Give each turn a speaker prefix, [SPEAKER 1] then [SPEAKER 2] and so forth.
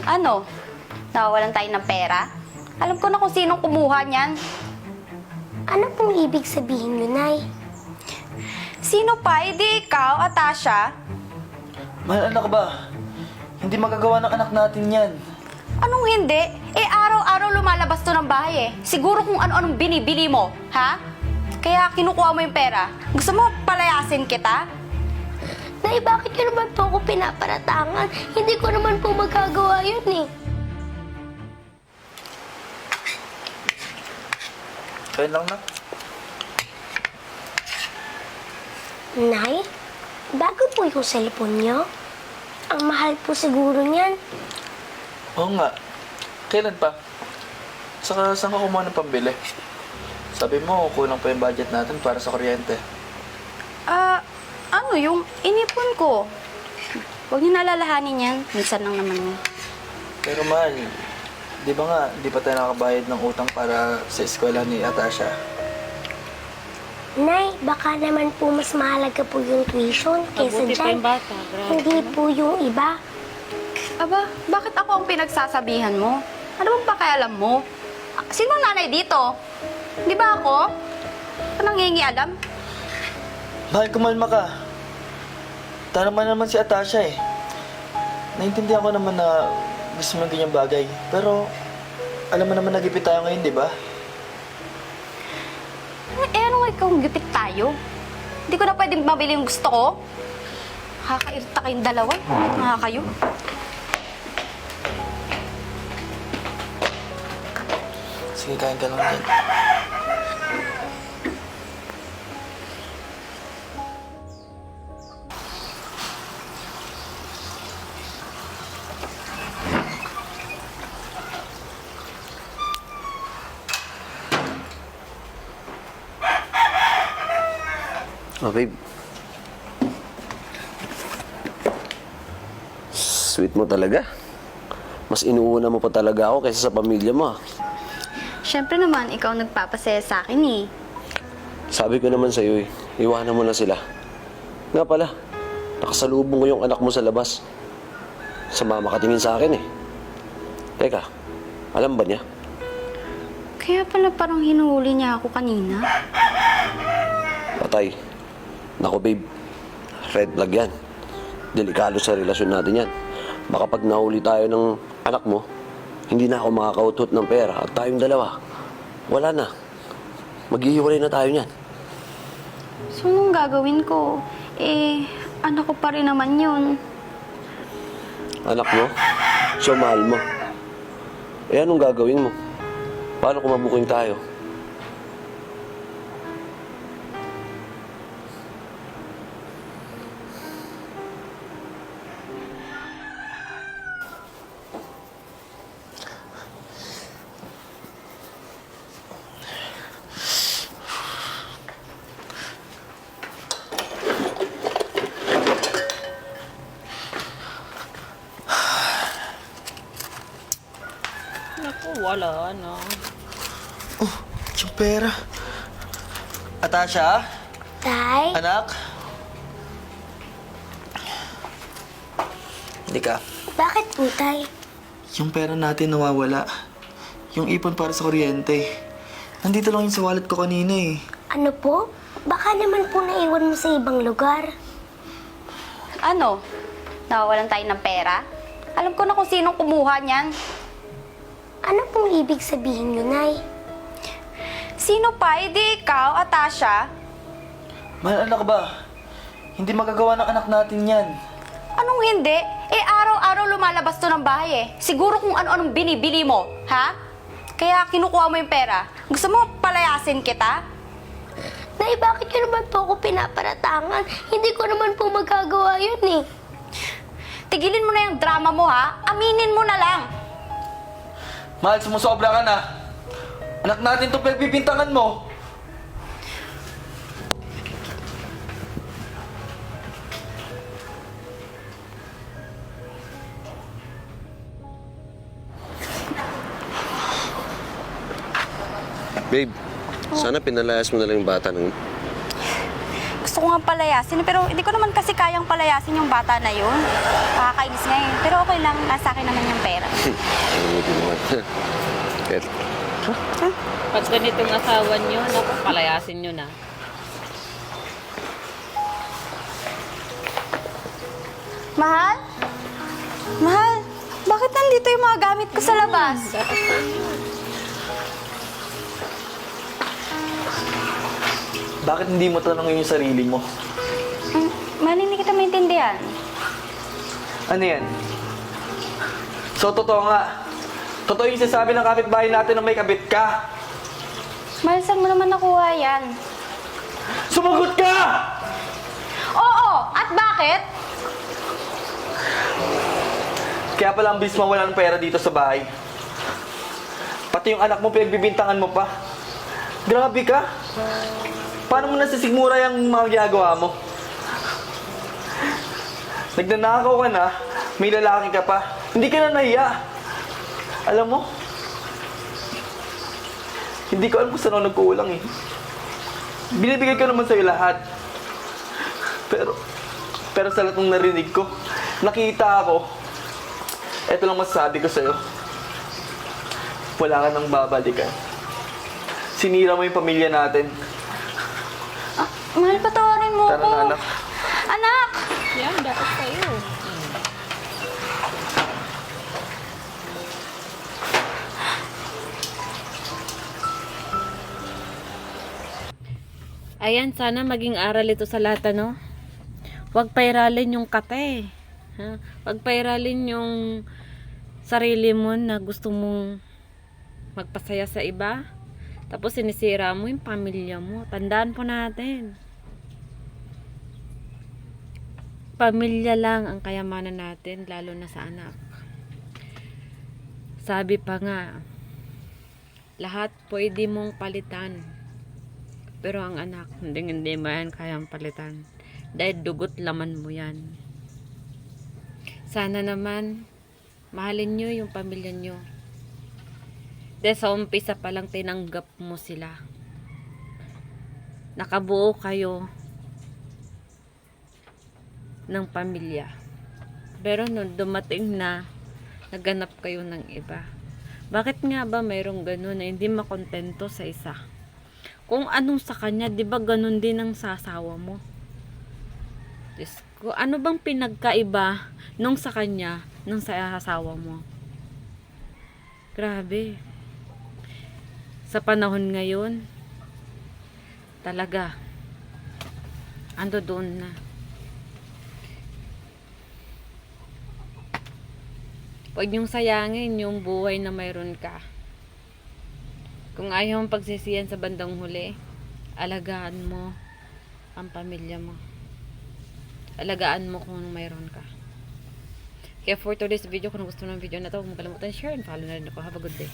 [SPEAKER 1] Ano? Nawawalan tayo ng pera? Alam ko na kung sinong kumuha niyan.
[SPEAKER 2] Ano pong ibig sabihin nyo, Nay?
[SPEAKER 1] Sino pa? Di ikaw, Atasha?
[SPEAKER 3] Mahal, anak ba? Hindi magagawa ng anak natin yan.
[SPEAKER 1] Anong hindi? Araw-araw lumalabas to ng bahay eh. Siguro kung ano-anong binibili mo, ha? Kaya kinukuha mo yung pera. Gusto mo palayasin kita?
[SPEAKER 2] Nay, bakit nyo naman po ako pinaparatangan? Hindi ko naman po magagawa yun eh.
[SPEAKER 3] Kaya lang na.
[SPEAKER 2] Nay, bago po yung cellphone nyo? Ang mahal po siguro niyan.
[SPEAKER 3] Oo nga. Kailan pa? Saka saan ka kumuha ng pambili? Sabi mo, kulang pa yung budget natin para sa kuryente.
[SPEAKER 1] Ano yung inipon ko? Huwag niyo nalalahanin yan. Minsan lang naman yan.
[SPEAKER 3] Pero mahal, di ba nga, di pa tayo nakabayad ng utang para sa eskwela ni Atasha?
[SPEAKER 2] Nay, baka naman po mas mahalaga po yung tuition kaysa
[SPEAKER 4] Mabuti pa
[SPEAKER 2] dyan.
[SPEAKER 4] yung bata, grabe.
[SPEAKER 2] Hindi po yung iba.
[SPEAKER 1] Aba, bakit ako ang pinagsasabihan mo? Ano bang pakialam mo? Sino ang nanay dito? Di ba ako? Anong alam?
[SPEAKER 3] Mahal, kumalma ka. Tama naman si Atasha eh. Naintindihan ko naman na gusto mo ng ganyang bagay. Pero, alam mo naman nagipit tayo ngayon, di ba?
[SPEAKER 1] Ano ikaw gipit tayo? Hindi ko na pwedeng mabili yung gusto ko. Kakairita kayong dalawa. Mga kayo.
[SPEAKER 3] Sige, kain ka lang dyan.
[SPEAKER 5] Oh, babe. Sweet mo talaga. Mas inuuna mo pa talaga ako kaysa sa pamilya mo.
[SPEAKER 1] Siyempre naman, ikaw nagpapasaya sa akin eh.
[SPEAKER 5] Sabi ko naman sa'yo iwanan mo na sila. Nga pala, nakasalubong ko yung anak mo sa labas. Sama makatingin sa akin eh. Teka, alam ba niya?
[SPEAKER 1] Kaya pala parang hinuhuli niya ako kanina.
[SPEAKER 5] Patay. Naku babe, red flag yan. Delikado sa relasyon natin yan. Baka pag nahuli tayo ng anak mo, hindi na ako makakautot ng pera at tayong dalawa. Wala na. Maghihiwalay na tayo niyan.
[SPEAKER 1] So, anong gagawin ko? Anak ko pa rin naman yun.
[SPEAKER 5] Anak mo? So mahal mo? Anong gagawin mo? Paano kung mabuking tayo?
[SPEAKER 4] Naku, wala na.
[SPEAKER 3] Oh, yung pera. Atasha?
[SPEAKER 2] Tay,
[SPEAKER 3] Anak? Hindi ka.
[SPEAKER 2] bakit po, Tay?
[SPEAKER 3] Yung pera natin nawawala. Yung ipon para sa kuryente. Nandito lang yung sa wallet ko kanina eh.
[SPEAKER 2] Ano po? Baka naman po naiwan mo sa ibang lugar.
[SPEAKER 1] Ano? Nawawalan tayo ng pera? Alam ko na kung sinong kumuha niyan.
[SPEAKER 2] Ano pong ibig sabihin nyo, Nay?
[SPEAKER 1] Sino pa? Di ikaw, Atasha?
[SPEAKER 3] Mahal, anak ba? Hindi magagawa ng anak natin yan.
[SPEAKER 1] Anong hindi? Araw-araw lumalabas to ng bahay eh. Siguro kung ano-anong binibili mo, ha? Kaya kinukuha mo yung pera. Gusto mo palayasin kita?
[SPEAKER 2] Nay, bakit nyo naman po ako pinaparatangan? Hindi ko naman po magagawa yun eh.
[SPEAKER 1] Tigilin mo na yung drama mo, ha? Aminin mo na lang.
[SPEAKER 3] Mahal, sumusobra ka na. Anak natin to pinagbibintangan mo.
[SPEAKER 5] Babe, sana pinalayas mo na lang yung bata ng...
[SPEAKER 1] Gusto ko nga palayasin, pero hindi ko naman kasi kayang palayasin yung bata na yun. Nakakainis nga eh. Pero okay lang, nasa akin naman yung pera.
[SPEAKER 5] Buti naman. Pero,
[SPEAKER 4] Pag ganitong asawa nyo, naku, palayasin nyo na.
[SPEAKER 1] Mahal? Mahal, bakit nandito yung mga gamit ko sa labas?
[SPEAKER 3] Bakit hindi mo tanongin yung sarili mo?
[SPEAKER 1] Mahal, hindi kita maintindihan.
[SPEAKER 3] Ano yan? So, totoo nga. Totoo yung sinasabi ng kapitbahay natin na may kabit ka.
[SPEAKER 1] Mahal, saan mo naman nakuha yan?
[SPEAKER 3] Sumagot ka!
[SPEAKER 1] Oo, at bakit?
[SPEAKER 3] Kaya pala ang bilis mawalan ng pera dito sa bahay. Pati yung anak mo, pinagbibintangan mo pa. Grabe ka. Paano mo nasisigmura yung mga ginagawa mo? Nagnanakaw ka na, may lalaki ka pa. Hindi ka na nahiya. Alam mo, hindi ko alam kung saan ako nagkulang eh. Binibigay ko naman sa'yo lahat. Pero sa lahat ng narinig ko, nakita ako, eto lang masasabi ko sa'yo. Wala ka nang babalikan. Sinira mo yung pamilya natin.
[SPEAKER 1] Mahal, patawarin mo
[SPEAKER 3] Tara
[SPEAKER 1] ako.
[SPEAKER 3] na, anak.
[SPEAKER 1] Anak!
[SPEAKER 4] Yan, dapat kayo. Ayan, sana maging aral ito sa lahat, ano? Huwag pairalin yung kate. Ha? Huwag pairalin yung sarili mo na gusto mong magpasaya sa iba. Tapos sinisira mo yung pamilya mo. Tandaan po natin. Pamilya lang ang kayamanan natin, lalo na sa anak. Sabi pa nga, lahat pwede mong palitan. Pero ang anak, hindi mo yan kayang palitan. Dahil dugot laman mo yan. Sana naman, mahalin nyo yung pamilya nyo. Dahil sa umpisa pa lang tinanggap mo sila. Nakabuo kayo ng pamilya. Pero nung dumating na, naghanap kayo ng iba. Bakit nga ba mayroong ganun na hindi makontento sa isa? Kung anong sa kanya, di ba ganun din ang sa asawa mo? Diyos ko, ano bang pinagkaiba nung sa kanya, nung sa asawa mo? Grabe. Sa panahon ngayon, talaga, ando doon na. Huwag niyong sayangin yung buhay na mayroon ka. Kung ayaw mong pagsisiyan sa bandang huli, alagaan mo ang pamilya mo. Alagaan mo kung mayroon ka. Kaya for today's video, kung gusto mo ng video na to, huwag mo kalimutan share and follow na rin ako. Have a good day.